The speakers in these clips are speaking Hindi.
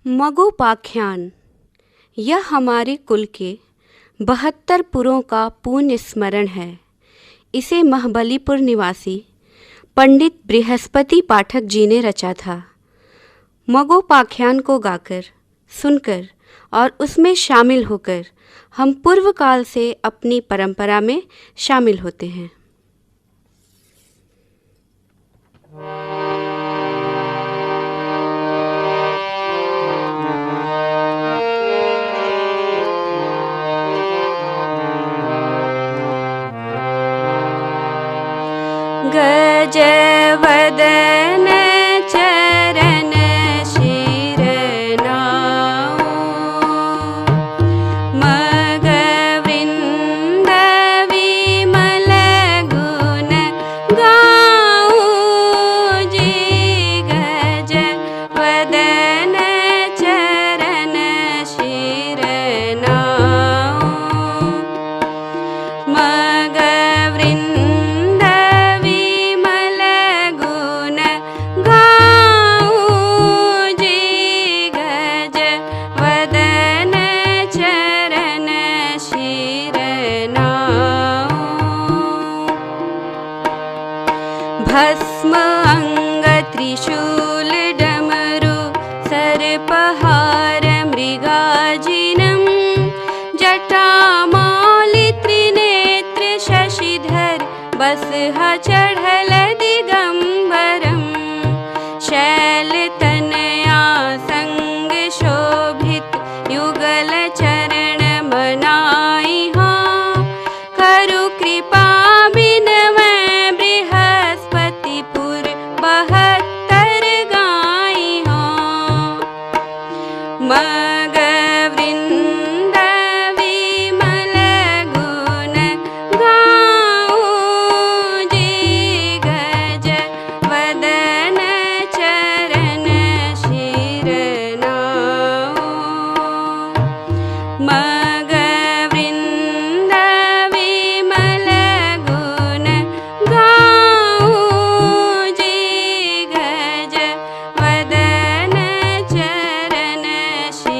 मगोपाख्यान यह हमारे कुल के 72 पुरों का पुण्य स्मरण है। इसे महाबलीपुर निवासी पंडित बृहस्पति पाठक जी ने रचा था। मगोपाख्यान को गाकर, सुनकर और उसमें शामिल होकर हम पूर्व काल से अपनी परंपरा में शामिल होते हैं। गजवदन चरण शिर नाऊ, मगवृंद विमल गुण गाऊं जी। गजवदन चरण शिर नाऊ, मगवृंद भस्म अंग त्रिशूल डमरू सर्पहार मृगाजिनम, जटामाली त्रिनेत्र शशिधर बसहा चढ़ल दिगंबरम। शैल तनया संग शोभित युगल चरण मनाई हाँ, करु कृपा मगवृंद विमल गुण गाऊं जी। गजवदन चरण शिर नाऊ, मगवृंद विमल गुण गाऊं जी। गजवदन चरण शिर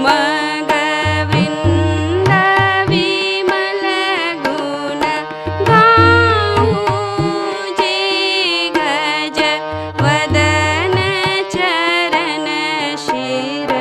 मगवृन्द विमल गुण गाऊं जे गज वदन चरण शिर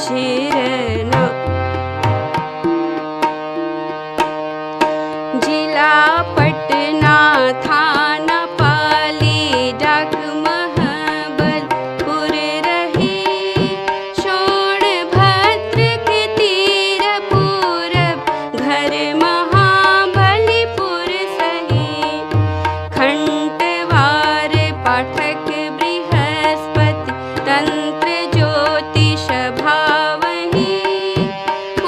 शिरन। जिला पटना थाना पाली डाक महाबलपुर रही, सोनभद्र के तीर पूरब घर महाबलीपुर सही। खंडवार पाठक बृहस्पति तंत्र ज्योतिष भावही।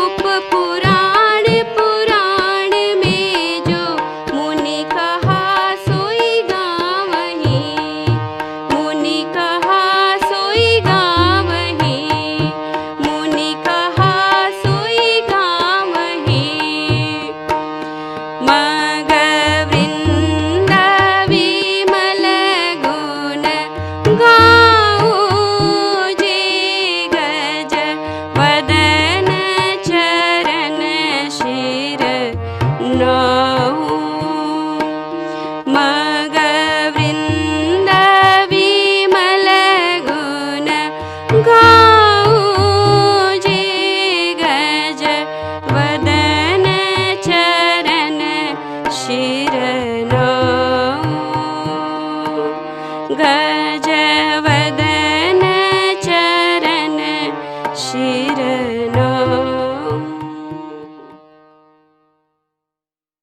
उप पुराण पुराण में जो मुनि कहा सोई गावही, मुनि कहा सोई गावही, मुनि कहा सोई गावही। मग वृंद विमल गुण गाऊं, जे गज वदन चरण शिर नाऊं। मग वृंद विमल गुण गाऊं, जे गज वदन चरण शिर नाऊं। गज वदन चरण शिर